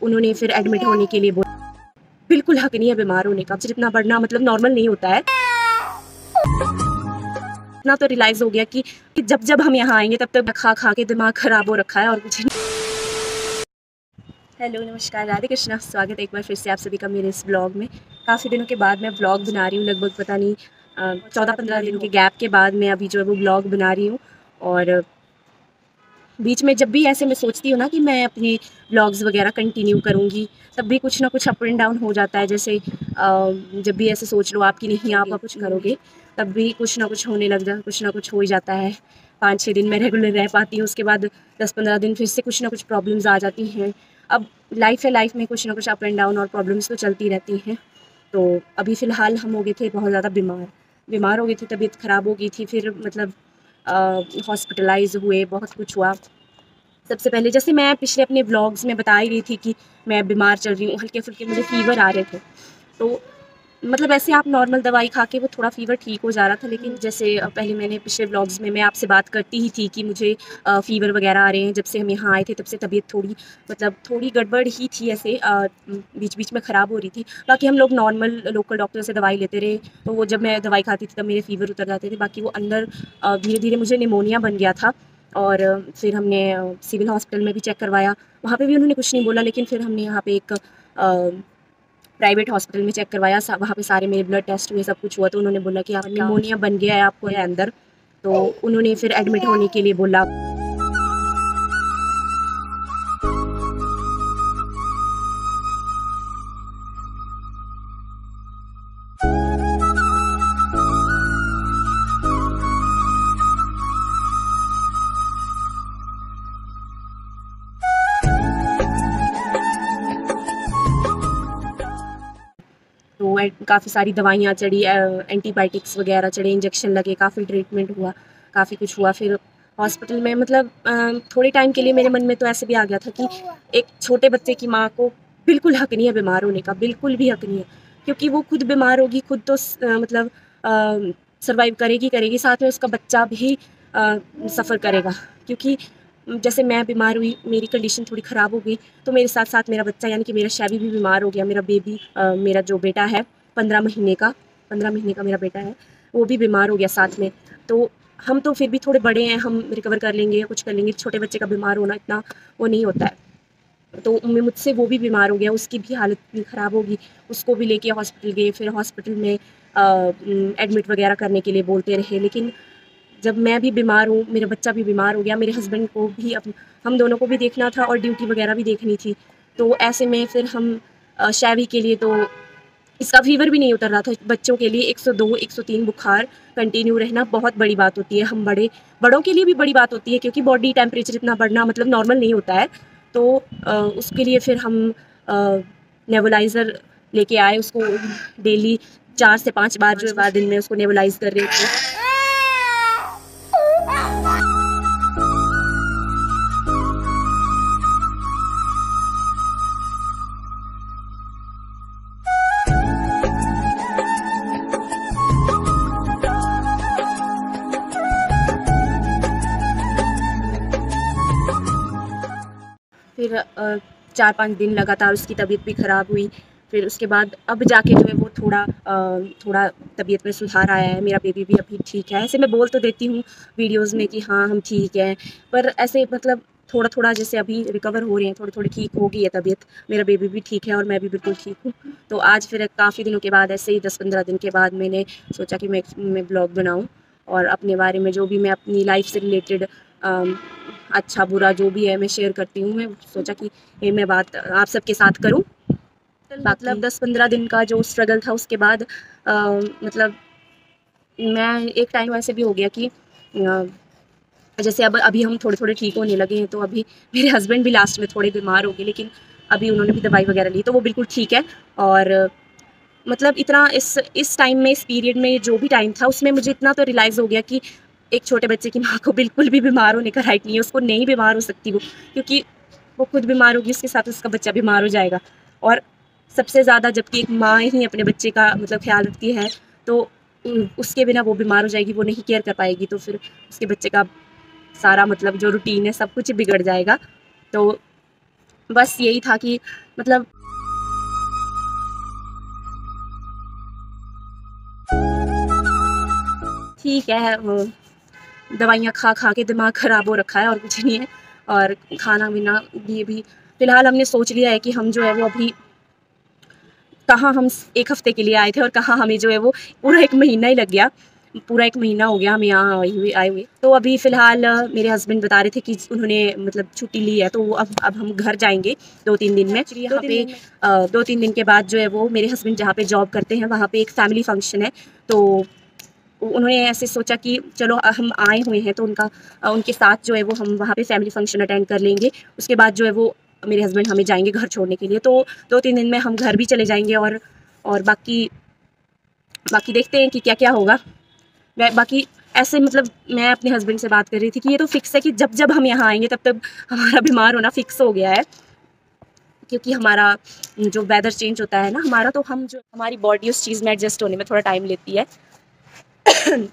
उन्होंने फिर एडमिट होने के लिए बोला। बिल्कुल हक नहीं है बीमार होने का, सिर्फ इतना बढ़ना मतलब नॉर्मल नहीं होता है। इतना तो रियलाइज़ हो गया कि जब जब हम यहाँ आएंगे तब तक खा खा के दिमाग ख़राब हो रखा है और कुछ नहीं। हेलो नमस्कार, राधे कृष्णा, स्वागत है एक बार फिर से आप सभी का मेरे इस ब्लॉग में। काफ़ी दिनों के बाद मैं ब्लॉग बना रही हूँ, लगभग पता नहीं 14-15 दिन के गैप के बाद मैं अभी जो है वो ब्लॉग बना रही हूँ। और बीच में जब भी ऐसे मैं सोचती हूँ ना कि मैं अपने ब्लॉग्स वगैरह कंटिन्यू करूँगी, तब भी कुछ ना कुछ अप एंड डाउन हो जाता है। जैसे जब भी ऐसे सोच लो आप कि नहीं आप कुछ करोगे, तब भी कुछ ना कुछ होने लग जाए, कुछ ना कुछ हो ही जाता है। 5-6 दिन मैं रेगुलर रह पाती हूँ, उसके बाद 10-15 दिन फिर से कुछ ना कुछ प्रॉब्लम्स आ जाती हैं। अब लाइफ है, लाइफ में कुछ ना कुछ अप एंड डाउन और प्रॉब्लम्स तो चलती रहती हैं। तो अभी फ़िलहाल हम हो गए थे बहुत ज़्यादा बीमार हो गए थे, तबीयत ख़राब हो गई थी। फिर मतलब हॉस्पिटलाइज़ हुए, बहुत कुछ हुआ। सबसे पहले जैसे मैं पिछले अपने व्लॉग्स में बता ही रही थी कि मैं बीमार चल रही हूँ, हल्के-फुल्के मुझे फ़ीवर आ रहे थे। तो मतलब ऐसे आप नॉर्मल दवाई खा के वो थोड़ा फ़ीवर ठीक हो जा रहा था। लेकिन जैसे पहले मैंने पिछले व्लॉग्स में मैं आपसे बात करती ही थी कि मुझे फ़ीवर वगैरह आ रहे हैं। जब से हम यहाँ आए थे तब से तबीयत थोड़ी मतलब थोड़ी गड़बड़ ही थी, ऐसे बीच-बीच में ख़राब हो रही थी। बाकी हम लोग नॉर्मल लोकल डॉक्टर से दवाई लेते रहे, तो वो जब मैं दवाई खाती थी तब मेरे फ़ीवर उतर जाते थे। बाकी वो अंदर धीरे-धीरे मुझे निमोनिया बन गया था। और फिर हमने सिविल हॉस्पिटल में भी चेक करवाया, वहाँ पे भी उन्होंने कुछ नहीं बोला। लेकिन फिर हमने यहाँ पे एक प्राइवेट हॉस्पिटल में चेक करवाया, वहाँ पे सारे मेरे ब्लड टेस्ट हुए, सब कुछ हुआ। तो उन्होंने बोला कि आप निमोनिया बन गया है आपको है अंदर, तो उन्होंने फिर एडमिट होने के लिए बोला। तो काफ़ी सारी दवाइयाँ चढ़ी, एंटीबायोटिक्स वगैरह चढ़े, इंजेक्शन लगे, काफ़ी ट्रीटमेंट हुआ, काफ़ी कुछ हुआ। फिर हॉस्पिटल में मतलब थोड़े टाइम के लिए मेरे मन में तो ऐसे भी आ गया था कि एक छोटे बच्चे की माँ को बिल्कुल हक नहीं है बीमार होने का, बिल्कुल भी हक नहीं है। क्योंकि वो खुद बीमार होगी, खुद तो मतलब सर्वाइव करेगी, साथ में उसका बच्चा भी सफ़र करेगा। क्योंकि जैसे मैं बीमार हुई, मेरी कंडीशन थोड़ी ख़राब हो गई, तो मेरे साथ साथ मेरा बच्चा यानी कि मेरा शैवी भी बीमार हो गया। मेरा बेबी मेरा जो बेटा है 15 महीने का मेरा बेटा है, वो भी बीमार हो गया साथ में। तो हम तो फिर भी थोड़े बड़े हैं, हम रिकवर कर लेंगे या कुछ कर लेंगे। छोटे बच्चे का बीमार होना इतना वो नहीं होता है। तो मुझसे वो भी बीमार हो गया, उसकी भी हालत भी ख़राब होगी। उसको भी लेके हॉस्पिटल गए, फिर हॉस्पिटल में एडमिट वगैरह करने के लिए बोलते रहे। लेकिन जब मैं भी बीमार हूँ, मेरा बच्चा भी बीमार हो गया, मेरे हस्बैंड को भी हम दोनों को भी देखना था और ड्यूटी वगैरह भी देखनी थी। तो ऐसे में फिर हम शैवी के लिए तो इसका फ़ीवर भी नहीं उतर रहा था। बच्चों के लिए 102, 103 बुखार कंटिन्यू रहना बहुत बड़ी बात होती है। हम बड़ों के लिए भी बड़ी बात होती है, क्योंकि बॉडी टेम्परेचर इतना बढ़ना मतलब नॉर्मल नहीं होता है। तो उसके लिए फिर हम नेबुलाइज़र लेके आए, उसको डेली 4 से 5 बार जो है दिन में उसको नेबुलाइज़ कर रहे थे। फिर 4-5 दिन लगातार उसकी तबीयत भी ख़राब हुई। फिर उसके बाद अब जाके जो है वो थोड़ा तबीयत में सुधार आया है। मेरा बेबी भी अभी ठीक है। ऐसे मैं बोल तो देती हूँ वीडियोज़ में कि हाँ हम ठीक हैं, पर ऐसे मतलब थोड़ा-थोड़ा जैसे अभी रिकवर हो रहे हैं, थोड़ी-थोड़ी ठीक हो गई है तबीयत। मेरा बेबी भी ठीक है और मैं भी बिल्कुल ठीक हूँ। तो आज फिर काफ़ी दिनों के बाद, ऐसे ही 10-15 दिन के बाद मैंने सोचा कि मैं ब्लॉग बनाऊँ और अपने बारे में जो भी मैं अपनी लाइफ़ से रिलेटेड अच्छा बुरा जो भी है मैं शेयर करती हूँ। मैं सोचा कि ये मैं बात आप सबके साथ करूँ। मतलब 10-15 दिन का जो स्ट्रगल था उसके बाद मतलब मैं एक टाइम ऐसे भी हो गया कि जैसे अब अभी हम थोड़े-थोड़े ठीक होने लगे हैं। तो अभी मेरे हस्बैंड भी लास्ट में थोड़े बीमार हो गए, लेकिन अभी उन्होंने भी दवाई वगैरह ली तो वो बिल्कुल ठीक है। और मतलब इतना इस टाइम में, इस पीरियड में जो भी टाइम था उसमें मुझे इतना तो रियलाइज़ हो गया कि एक छोटे बच्चे की माँ को बिल्कुल भी बीमार होने का राइट नहीं है। उसको नहीं बीमार हो सकती वो, क्योंकि वो खुद बीमार होगी, उसके साथ उसका बच्चा बीमार हो जाएगा। और सबसे ज़्यादा जबकि एक माँ ही अपने बच्चे का मतलब ख़्याल रखती है, तो उसके बिना वो बीमार हो जाएगी, वो नहीं केयर कर पाएगी, तो फिर उसके बच्चे का सारा मतलब जो रूटीन है सब कुछ बिगड़ जाएगा। तो बस यही था कि मतलब ठीक है, दवाइयाँ खा खा के दिमाग ख़राब हो रखा है और कुछ नहीं है। और खाना पीना भी फ़िलहाल हमने सोच लिया है कि हम जो है वो अभी, कहाँ हम 1 हफ़्ते के लिए आए थे और कहाँ हमें जो है वो पूरा 1 महीना ही लग गया। पूरा 1 महीना हो गया हमें यहाँ आए हुए। तो अभी फ़िलहाल मेरे हस्बैंड बता रहे थे कि उन्होंने मतलब छुट्टी ली है, तो वो अब हम घर जाएँगे 2-3 दिन में। यहाँ पे 2-3 दिन के बाद जो है वो मेरे हस्बैंड जहाँ पे जॉब करते हैं वहाँ पे एक फैमिली फंक्शन है। तो उन्होंने ऐसे सोचा कि चलो हम आए हुए हैं तो उनके साथ जो है वो हम वहाँ पे फैमिली फंक्शन अटेंड कर लेंगे। उसके बाद जो है वो मेरे हस्बैंड हमें जाएँगे घर छोड़ने के लिए। तो 2-3 दिन में हम घर भी चले जाएँगे और बाकी देखते हैं कि क्या-क्या होगा। बाकी ऐसे मतलब मैं अपने हस्बैंड से बात कर रही थी कि ये तो फ़िक्स है कि जब हम यहाँ आएँगे तब हमारा बीमार होना फ़िक्स हो गया है। क्योंकि हमारा जो वेदर चेंज होता है ना हमारा, तो हमारी बॉडी उस चीज़ में एडजस्ट होने में थोड़ा टाइम लेती है।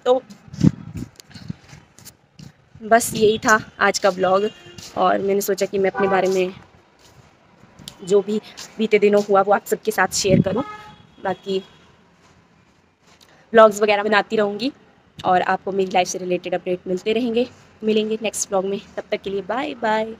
तो बस यही था आज का ब्लॉग, और मैंने सोचा कि मैं अपने बारे में जो भी बीते दिनों हुआ वो आप सबके साथ शेयर करूं। बाकी ब्लॉग्स वगैरह बनाती रहूँगी और आपको मेरी लाइफ से रिलेटेड अपडेट मिलेंगे नेक्स्ट ब्लॉग में। तब तक के लिए बाय बाय।